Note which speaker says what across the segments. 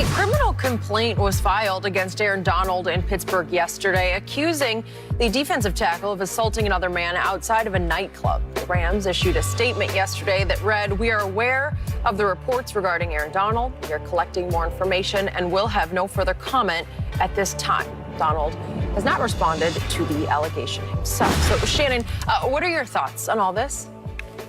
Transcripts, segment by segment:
Speaker 1: criminal complaint was filed against Aaron Donald in Pittsburgh yesterday, accusing the defensive tackle of assaulting another man outside of a nightclub. The Rams issued a statement yesterday that read, "We are aware of the reports regarding Aaron Donald. We are collecting more information and will have no further comment at this time." Donald has not responded to the allegation himself. So, Shannon, what are your thoughts on all this?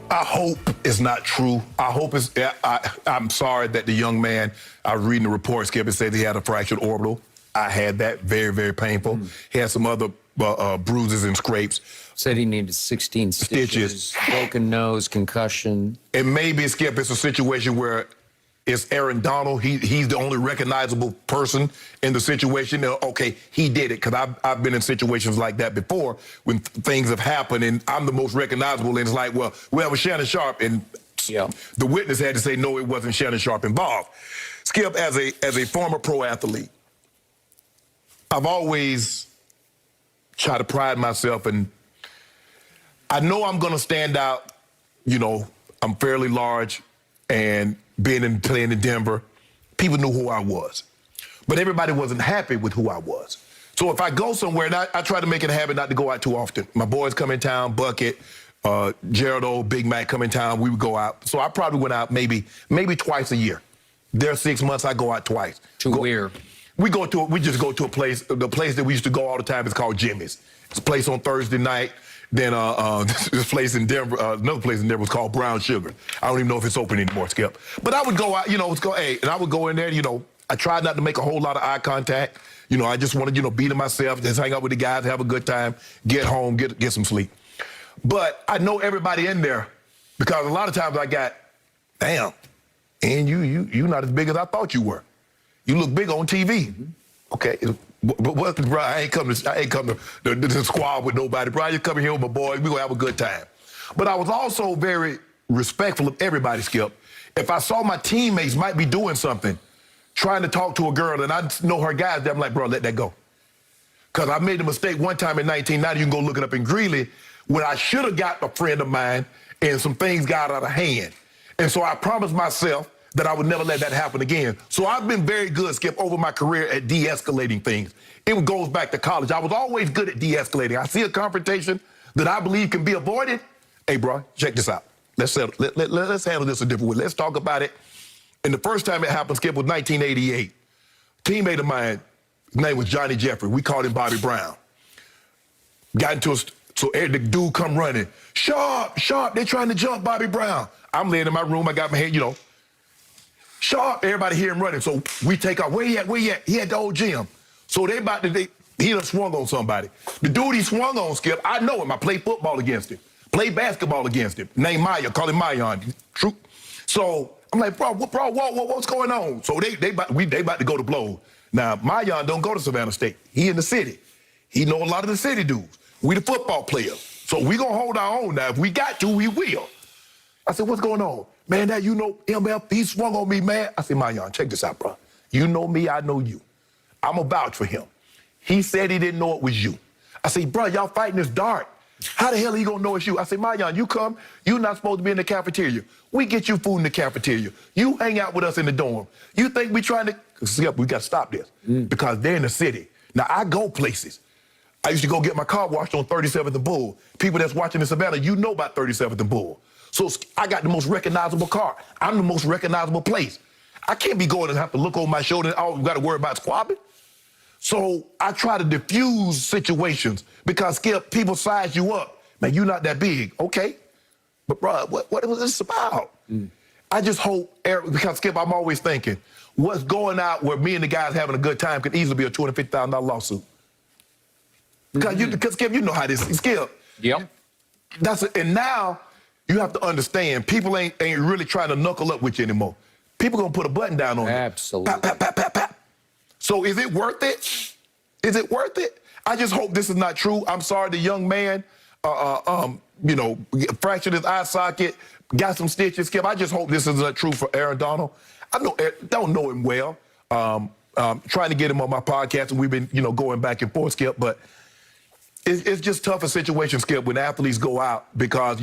Speaker 2: I hope it's not true. I hope it's, I'm sorry that the young man, I was reading the report, Skip, it said he had a fractured orbital. I had that, very, very painful. He had some other bruises and scrapes.
Speaker 3: Said he needed 16 stitches, broken nose, concussion.
Speaker 2: And maybe, Skip, it's a situation where it's Aaron Donald. He's the only recognizable person in the situation. Okay, he did it, because I've been in situations like that before when things have happened, and I'm the most recognizable, and it's like, well, it was Shannon Sharpe, and the witness had to say, no, it wasn't Shannon Sharpe involved. Skip, as a former pro athlete, I've always tried to pride myself, and I know I'm going to stand out. You know, I'm fairly large, and playing in Denver, people knew who I was. But everybody wasn't happy with who I was. So if I go somewhere, and I try to make it a habit not to go out too often. My boys come in town, Bucket, Gerald, Big Mac come in town, we would go out. So I probably went out maybe twice a year. There are 6 months, I go out twice.
Speaker 3: Weird.
Speaker 2: We just go to a place, the place that we used to go all the time is called Jimmy's. It's a place on Thursday night. Then this place in Denver, another place in Denver was called Brown Sugar. I don't even know if it's open anymore, Skip. But I would go out, and I would go in there, I tried not to make a whole lot of eye contact. I just wanted, be to myself, just hang out with the guys, have a good time, get home, get some sleep. But I know everybody in there, because a lot of times I got, damn, and you not as big as I thought you were. You look big on TV. Okay. But bro, I ain't come to squad with nobody. Bro, I just come here with my boys. We gonna have a good time. But I was also very respectful of everybody, Skip. If I saw my teammates might be doing something, trying to talk to a girl, and I know her guys, I'm like, bro, let that go. Because I made a mistake one time in 1990. You can go look it up in Greeley, when I should have got a friend of mine, and some things got out of hand. And so I promised myself that I would never let that happen again. So I've been very good, Skip, over my career at de-escalating things. It goes back to college. I was always good at de-escalating. I see a confrontation that I believe can be avoided. Hey, bro, check this out. Let's handle this a different way. Let's talk about it. And the first time it happened, Skip, was 1988. Teammate of mine, his name was Johnny Jeffrey. We called him Bobby Brown. Got into a, so the dude come running. Sharpe, they're trying to jump Bobby Brown. I'm laying in my room. I got my head, Sharpe, everybody hear him running. So we take off. Where he at? He at the old gym. So he done swung on somebody. The dude he swung on, Skip, I know him. I played football against him. Played basketball against him. Named Maya, call him Mayan. True. So I'm like, bro, what's going on? So they about to go to blows. Now, Mayan don't go to Savannah State. He in the city. He know a lot of the city dudes. We the football players. So we gonna hold our own now. If we got to, we will. I said, what's going on? Man, that MF, he swung on me, man. I said, Mayan, check this out, bro. You know me, I know you. I'm a vouch for him. He said he didn't know it was you. I said, bro, y'all fighting this dark. How the hell he gonna know it's you? I said, Mayan, you come, you not supposed to be in the cafeteria. We get you food in the cafeteria. You hang out with us in the dorm. You think we trying to, Skip, we got to stop this. Because they're in the city. Now, I go places. I used to go get my car washed on 37th and Bull. People that's watching in Savannah, you know about 37th and Bull. So I got the most recognizable car. I'm the most recognizable place. I can't be going and have to look over my shoulder and all got to worry about squabbing. So I try to diffuse situations because, Skip, people size you up. Man, you're not that big. Okay. But, bro, what was this about? I just hope, because, Skip, I'm always thinking, what's going out where me and the guys having a good time could easily be a $250,000 lawsuit. Because, Skip, you know how this is, Skip.
Speaker 3: Yep.
Speaker 2: And now you have to understand, people ain't really trying to knuckle up with you anymore. People gonna put a button down on you.
Speaker 3: Absolutely.
Speaker 2: Pap, pap, pap, pap, pap. So is it worth it? Is it worth it? I just hope this is not true. I'm sorry, the young man, fractured his eye socket, got some stitches. Skip, I just hope this is not true for Aaron Donald. I don't know him well. Trying to get him on my podcast, and we've been, going back and forth, Skip, but it's just tougher situations, Skip, when athletes go out because,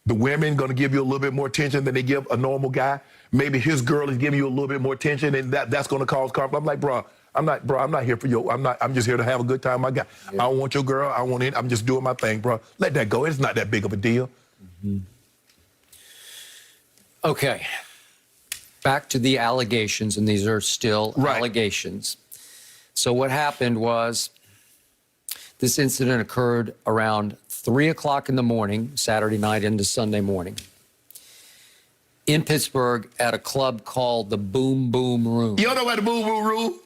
Speaker 2: the women going to give you a little bit more attention than they give a normal guy. Maybe his girl is giving you a little bit more attention, and that's going to cause conflict. I'm like, bro, I'm not here for you. I'm just here to have a good time, my guy. Yeah. I don't want your girl. I want it. I'm just doing my thing, bro. Let that go. It's not that big of a deal.
Speaker 3: Mm-hmm. Okay. Back to the allegations, and these are still allegations. So what happened was this incident occurred around 3 o'clock in the morning, Saturday night into Sunday morning, in Pittsburgh at a club called the Boom Boom Room.
Speaker 2: You don't know about the Boom Boom Room?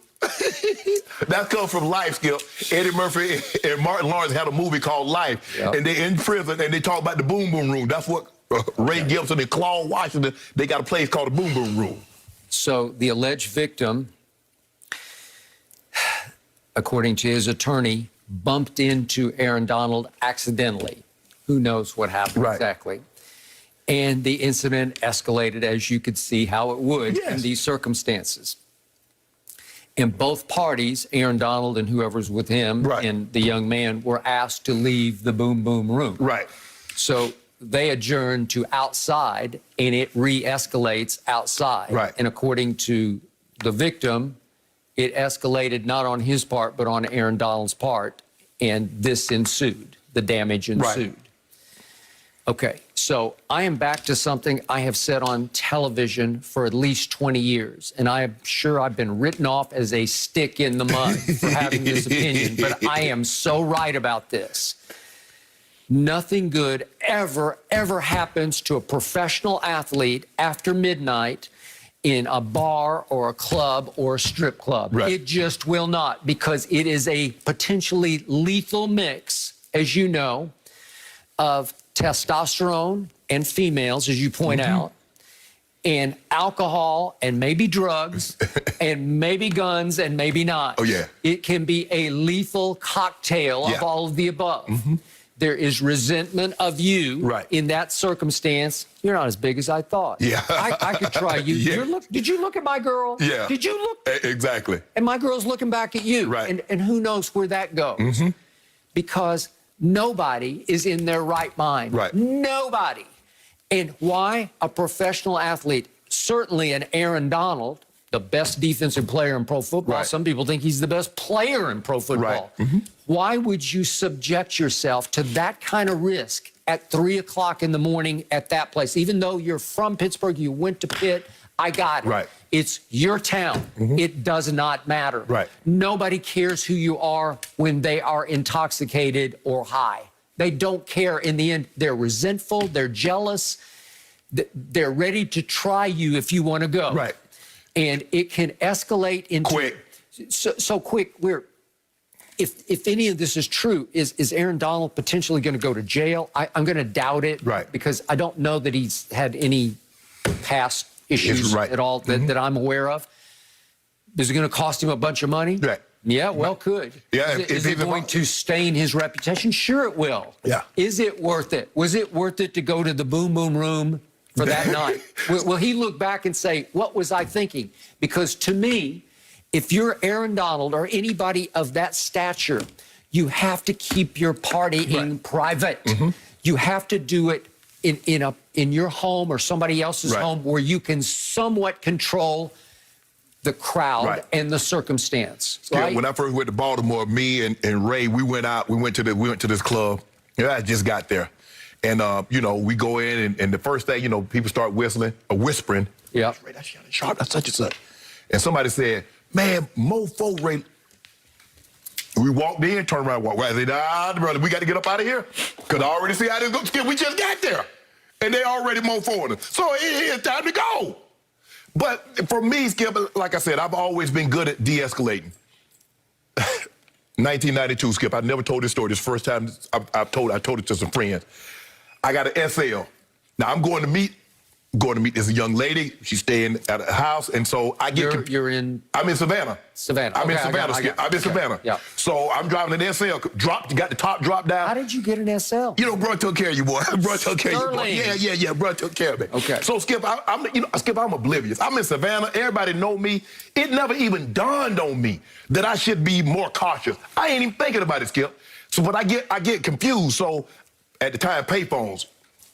Speaker 2: That comes from Life, Skip. Eddie Murphy and Martin Lawrence had a movie called Life, and they're in prison, and they talk about the Boom Boom Room. That's what Ray Gibson and Claude Washington, they got a place called the Boom Boom Room.
Speaker 3: So the alleged victim, according to his attorney, bumped into Aaron Donald accidentally. Who knows what happened exactly. And the incident escalated, as you could see how it would in these circumstances. And both parties, Aaron Donald and whoever's with him and the young man, were asked to leave the Boom Boom Room. So they adjourn to outside, and it re-escalates outside. And according to the victim, it escalated not on his part, but on Aaron Donald's part, and this ensued. The damage ensued. Okay, so I am back to something I have said on television for at least 20 years, and I am sure I've been written off as a stick in the mud for having this opinion, but I am so right about this. Nothing good ever happens to a professional athlete after midnight in a bar or a club or a strip club. It just will not, because it is a potentially lethal mix, as you know, of testosterone and females, as you point out, and alcohol and maybe drugs and maybe guns and maybe not. It can be a lethal cocktail of all of the above. There is resentment of you in that circumstance. You're not as big as I thought. I could try you. Did you look at my girl? Did you look?
Speaker 2: Exactly.
Speaker 3: And my girl's looking back at you. And who knows where that goes? Because nobody is in their right mind. Nobody. And why? A professional athlete, certainly an Aaron Donald, the best defensive player in pro football. Some people think he's the best player in pro football. Why would you subject yourself to that kind of risk at 3 o'clock in the morning at that place? Even though you're from Pittsburgh, you went to Pitt, I got it. It's your town. It does not matter. Nobody cares who you are when they are intoxicated or high. They don't care in the end. They're resentful, they're jealous, they're ready to try you if you want to go. And it can escalate into...
Speaker 2: Quick.
Speaker 3: So quick, if any of this is true, is Aaron Donald potentially going to go to jail? I'm going to doubt it, because I don't know that he's had any past issues at all that I'm aware of. Is it going to cost him a bunch of money? Yeah, well, could. Is it going to stain his reputation? Sure it will. Is it worth it? Was it worth it to go to the Boom Boom Room for that night? Will he look back and say, what was I thinking? Because to me, if you're Aaron Donald or anybody of that stature, you have to keep your partying private. You have to do it in your home or somebody else's home where you can somewhat control the crowd and the circumstance.
Speaker 2: When I first went to Baltimore, me and Ray, we went to this club. I just got there. And, you know, we go in, and the first thing, you know, people start whistling or whispering. Ray, that's Shannon Sharp, that's such and such. And somebody said, man, mofo Ray. We walked in, turned around, walked right. I said, nah, brother, we got to get up out of here. Because I already see how this goes. We just got there. And they already mofoing us. So it's time to go. But for me, Skip, like I said, I've always been good at de-escalating. 1992, Skip, I never told this story. This first time I told it to some friends. I got an SL. Now I'm going to meet this young lady. She's staying at a house, and so I get. I'm in Savannah. I'm in Savannah. I'm in Savannah. So I'm driving an SL. Got the top drop down.
Speaker 3: How did you get an SL?
Speaker 2: You know, bro took care of you, boy. Bro took care of you, boy. Yeah. Bro took care of me. So Skip, I'm oblivious. I'm in Savannah. Everybody know me. It never even dawned on me that I should be more cautious. I ain't even thinking about it, Skip. So, but I get confused. So, at the time, payphones,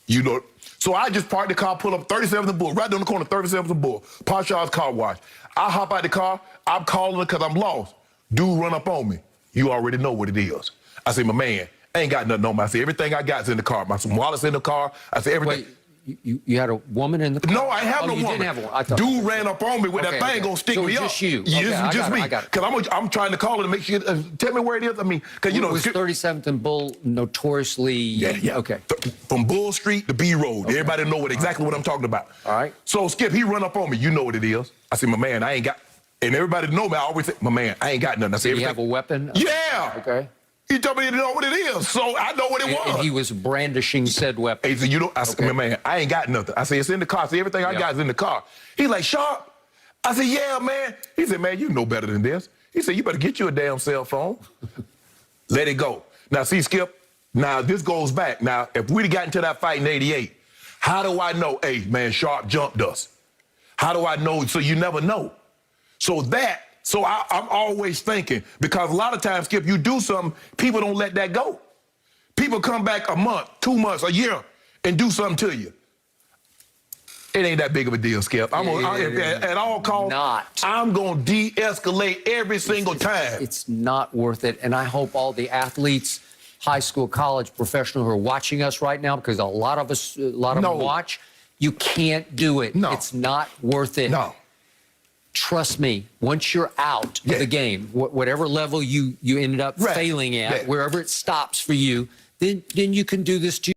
Speaker 2: you know, So I just parked the car, pull up 37th and Bull, right down the corner, 37th and Bull, Parshaw's Car Wash. I hop out the car, I'm calling because I'm lost. Dude run up on me. You already know what it is. I say, my man, I ain't got nothing on me. I say, everything I got is in the car. My wallet's in the car. I say, everything.
Speaker 3: Wait, you had a woman in the car?
Speaker 2: No, I ain't have no
Speaker 3: you
Speaker 2: woman.
Speaker 3: Didn't have one. I thought
Speaker 2: Dude ran up on me with that thing gonna stick
Speaker 3: so
Speaker 2: me
Speaker 3: it
Speaker 2: up.
Speaker 3: was just you?
Speaker 2: Yeah,
Speaker 3: Okay,
Speaker 2: just me.
Speaker 3: I got it.
Speaker 2: Because I'm trying to call it to make sure. Tell me where it is. I mean, because you know.
Speaker 3: Was 37th and Bull notoriously?
Speaker 2: Yeah.
Speaker 3: Okay.
Speaker 2: From Bull Street to B Road. Okay. Everybody know exactly what I'm talking about.
Speaker 3: All right.
Speaker 2: So Skip, he run up on me. You know what it is. I say, my man, I ain't got. And everybody know me. I always say, my man, I ain't got nothing. I say,
Speaker 3: Did he have a weapon?
Speaker 2: Yeah.
Speaker 3: Okay.
Speaker 2: He told me he didn't know what it is, so I know what it was.
Speaker 3: And he was brandishing said weapon.
Speaker 2: He said, you know, I said, man, I ain't got nothing. I said, it's in the car. I said, everything I got is in the car. He like, Sharp? I said, yeah, man. He said, man, you know better than this. He said, you better get you a damn cell phone. Let it go. Now, see, Skip, now this goes back. Now, if we'd gotten to that fight in 88, how do I know, hey, man, Sharp jumped us? How do I know? So you never know. So I'm always thinking, because a lot of times, Skip, you do something, people don't let that go. People come back a month, 2 months, a year, and do something to you. It ain't that big of a deal, Skip. At all costs, I'm going to de-escalate every single time.
Speaker 3: It's not worth it. And I hope all the athletes, high school, college, professional who are watching us right now, because a lot of them watch, you can't do it.
Speaker 2: No.
Speaker 3: It's not worth it.
Speaker 2: No.
Speaker 3: Trust me, once you're out of the game, whatever level you ended up failing at, wherever it stops for you, then you can do this to